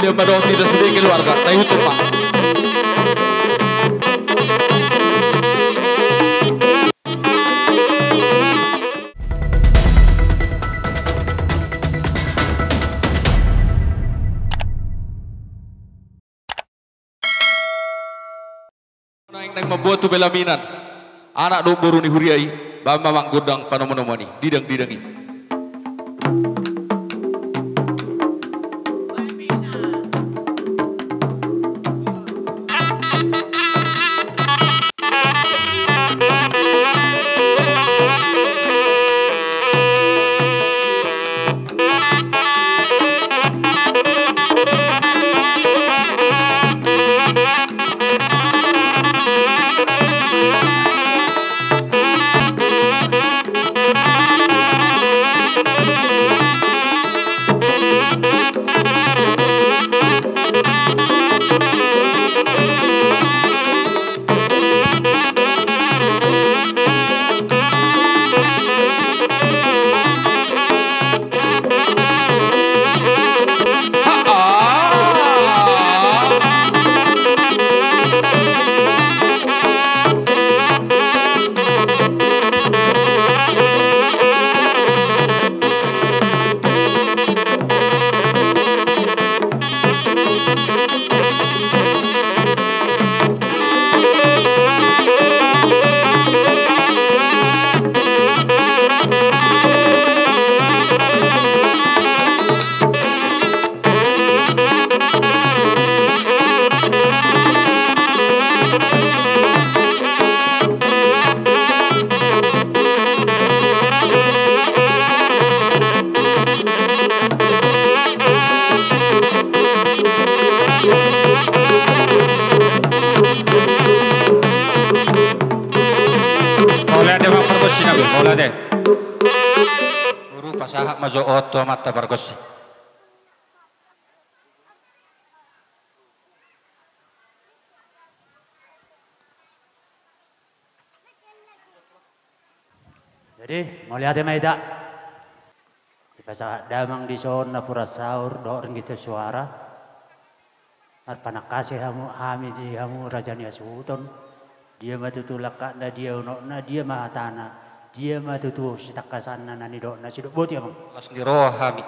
dia pada tidak sudah keluarga. Tahu itu Pak. Yang membuat tu belaminan anak dong baru ni huriai bama manggodang panomonomani didang-didangi majo oto mata bargos. Jadi mau lihat maida dipasa damang di zona pura sahur doang gitu suara panak kasih hamu hamid di hamu rajanya sultan dia matutu lakak na dia unok na dia mahatana dia matutu sitakasan na nani do na sidok boti amang las ni rohami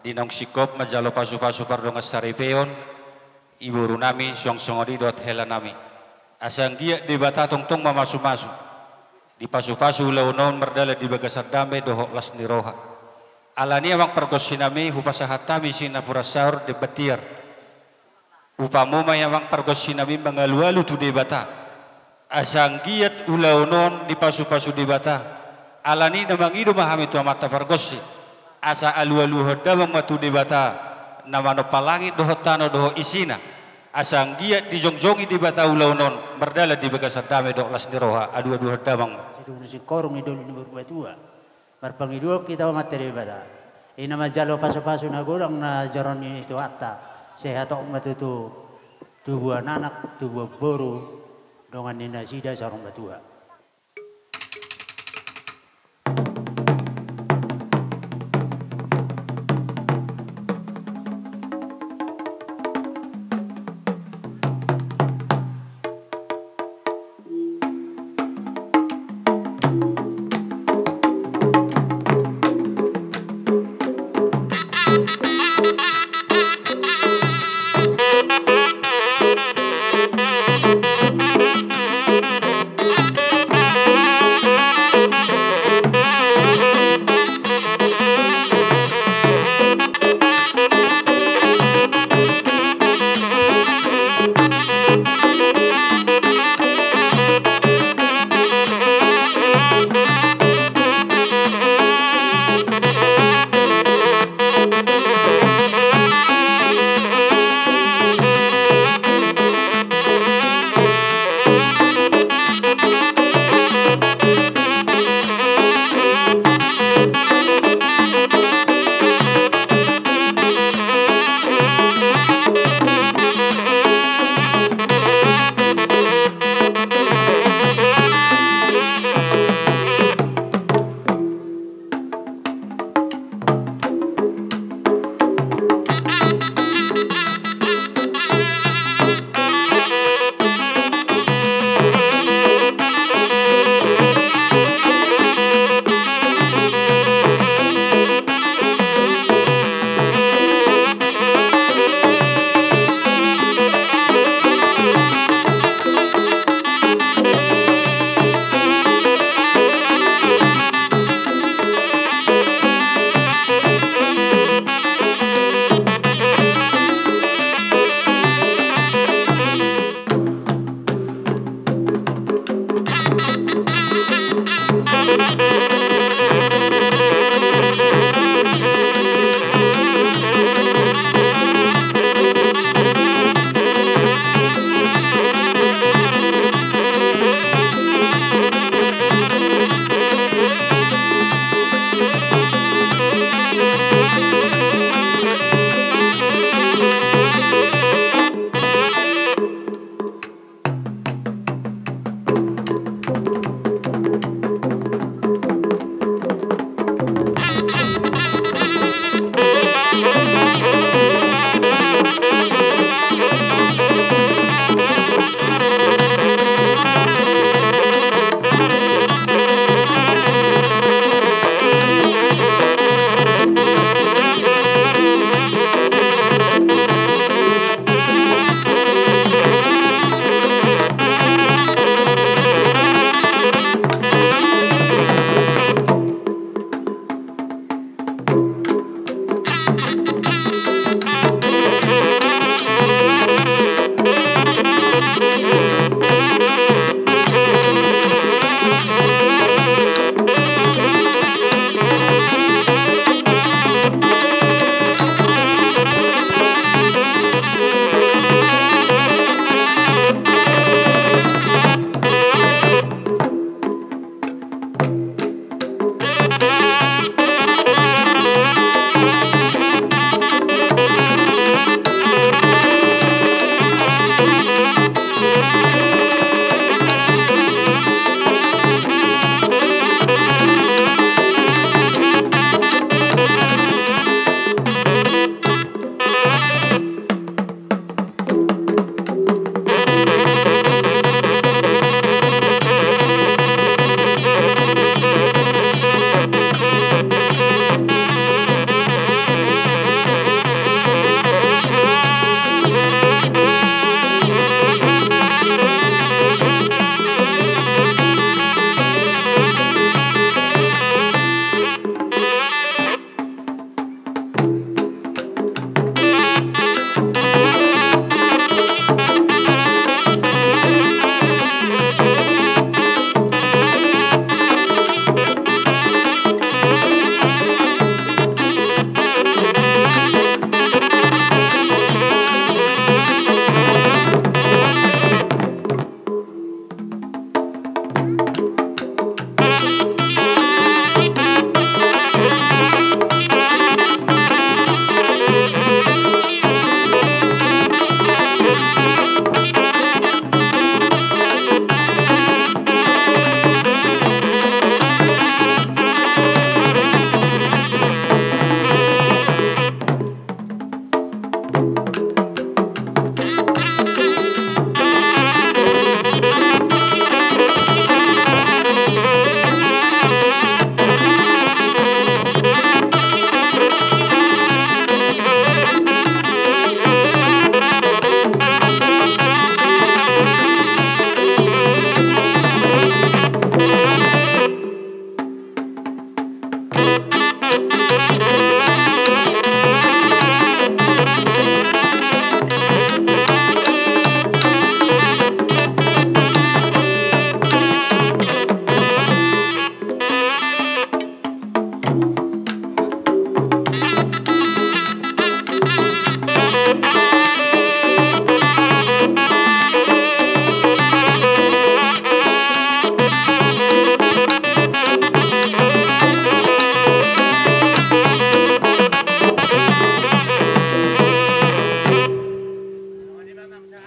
dinong sikop majalo pasu-pasu pardong asarifeon ibu runami siong-siongodi dot hela nami asang dia di batatong tong mamasu-masu di pasu-pasu launon merdala di bagasar dambe dohok las ni roha alani amang pergosinami hupasahatami sinapura sahur di batir upamuma yamang pergosinami mangalu-alu tu di bata asang giat ulaunon di pasu-pasu di bata alani namang idu mahami tu amata pergosi asa alu-alu hodamang matu di bata namano palangi doho tano doho isina asang giat di jongjongi di bata ulaunon merdala di bagasar dambe dohok las ni roha adu-adu hodamang si korong idol ini berbuatua berpangidul kita materi bata ini nama jalo pasu-pasu na gorang na joroni itu atta sehat umat itu tubuh anak tubuh boru dengan nina sida sarung batua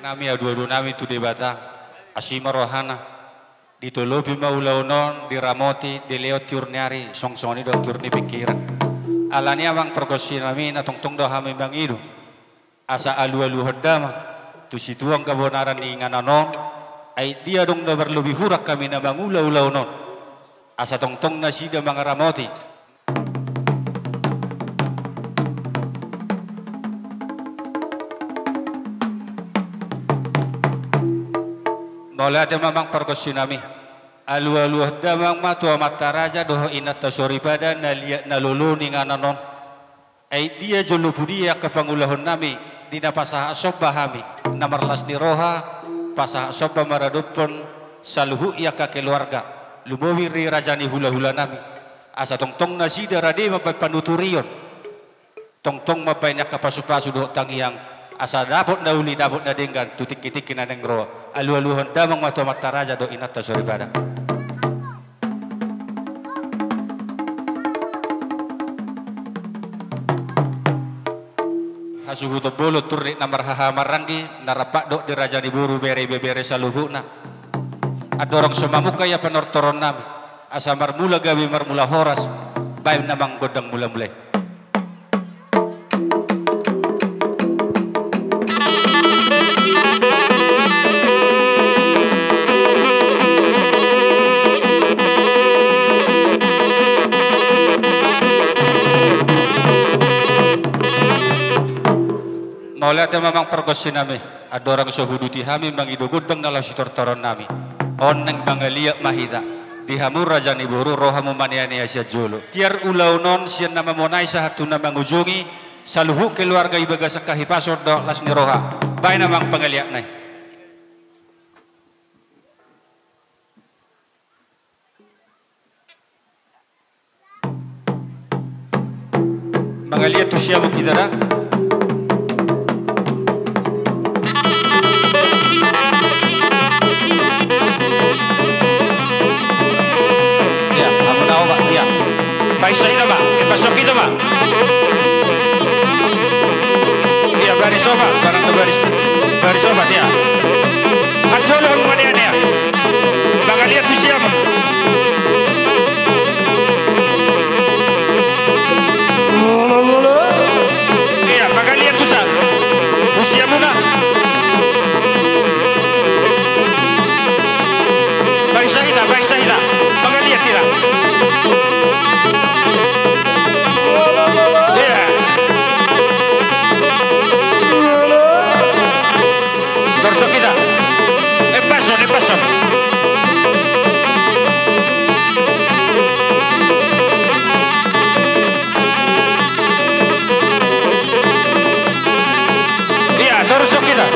nami adu-adu nami tu debata asima rohana ditolobi maulaunon diramoti dileo tiurniari songsoni do tiurni pikiran alani amang perkosi nami na tongtong do hami bangidu asa alu-alu hodama tu situang kabonaran ni ngananon ay dia dong da berlebih hurak kami na bangulau-launon asa tongtong na sida mangaramoti Maula ada mamang perkosi nami alu-alu damang matua mataraja doho inat tasori pada nalia nalulu ningananon ay dia jolo budia kapangulahon nami dina pasah asobah hami namarlas ni roha pasah asobah maradupon saluhu ia ka keluarga lumowi ri rajani hula-hula nami asa tongtong nasida rade mapai panuturion tongtong mapai nya kapasu-pasu doho tangiang asa dapot na uli dapot na denggan tutik-titik na deng roa alu-aluhan damang matua mataraja do inat tasori pada hasuhu to bolo turri namar hahamaranggi narapak dok diraja di buru bere saluhuna adorong semamuka ya penortoron nami asa marmula gawi marmula horas baik namang godang mula-mulai Maulia te mamang pergosi nami ada orang sohuduti hami mangidugudang nala sitortoron nami oneng bangaliak mahida dihamur raja ni buru rohamu maniani asia jolo tiar ulaunon sian nama monai sahatu nama ngujungi saluhu keluarga ibaga sakahi pasor do las ni roha baik namang pangaliak nai mangaliak tu siamu kidara Paisa ina ba? Ipasok ito ba? Iya, baris sofa, barang na baris sofa dia. Hajolo ang maniya niya. Bagaliat tu siya mo. Iya, bagaliat tu sa. Usia mo na. Paisa ina. Bagaliat ina. Dorso kita, paso. Iya, dorso kita,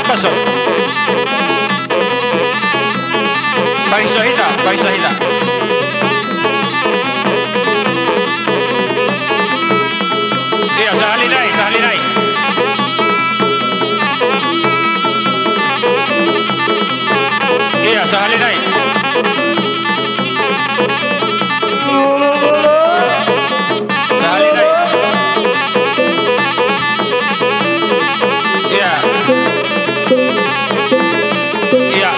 paso. Paisa hita. Iya, sahalinay. Iya, sahalinay. Iya.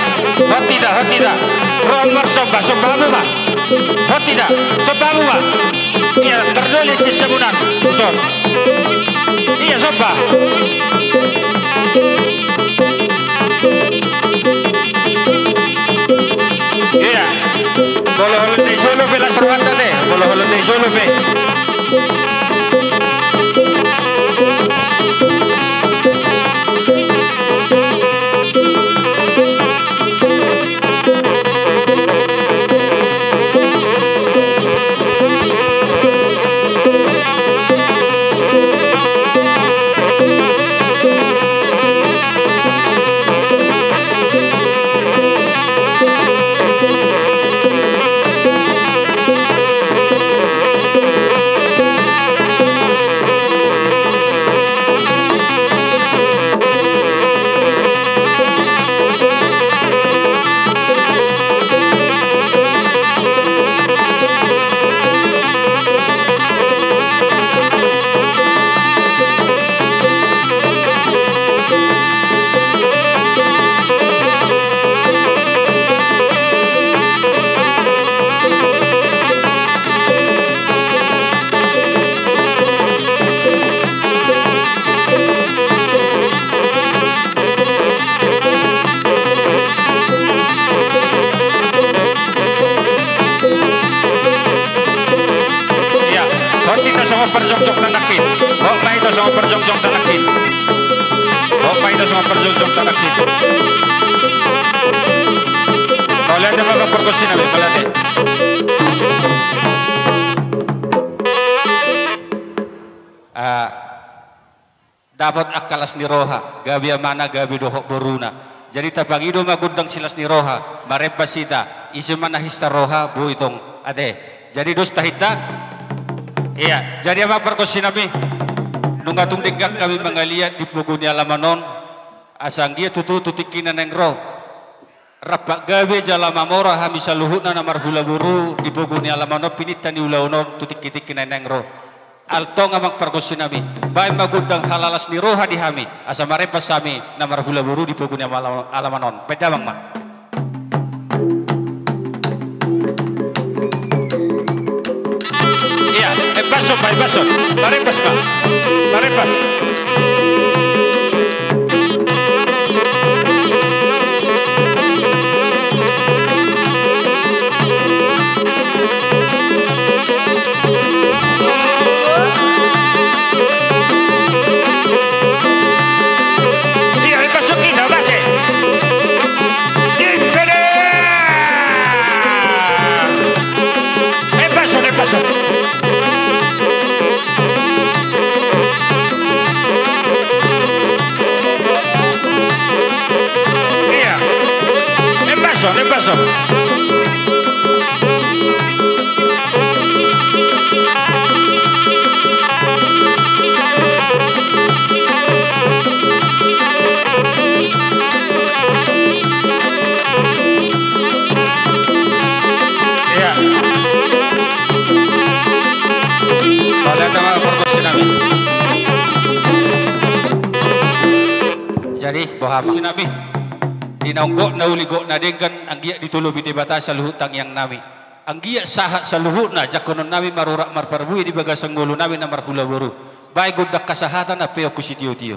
Hotida. Romar soba mu ba? Hotida, soba mu ba? Iya, tertulis di sebunan. Sor. Iya, soba. Iya. Bolo de solo pe la sorvata de. Bolo de solo pe. jong tanak kita. Boleh ada mga perkusi nabi, boleh deh. Dapat akalas ni roha, gabi mana gabi dohok boruna. Jadi tapangido magundang silas ni roha, marepasida, isimana hista roha bu itong ade. Jadi dos tahita, iya. Jadi apa perkusi nabi? Nung atong dinggak kami mangaliat di pugun ni alamanon, asang dia tututikin na ng roh. Rapak gabi jala mamora hami sa luhut na marhula buru di pugun ni alamanon pinitan ni ulaunon tutik-tikin na ng roh. Alto nga magparkusin nami, bae magundang halalas ni roha di hami, asa marepas sami na marhula buru di pugun ni alamanon. Pedamang ma. Iya, paso, paso, marepas pa, marepas. Le paso. Ya. Boleh tama perkusi nabi. Jadi boham sinabi. Dinaunggok na uligok na denggan ang giya ditulo binibata sa luhutang yang nami. Ang giya sahat sa luhut na jakonon nami marurak marparbuhi di bagasang ngulo nami na marhula buru. Baik gudak kasahatan na peo kusidiyo-diyo.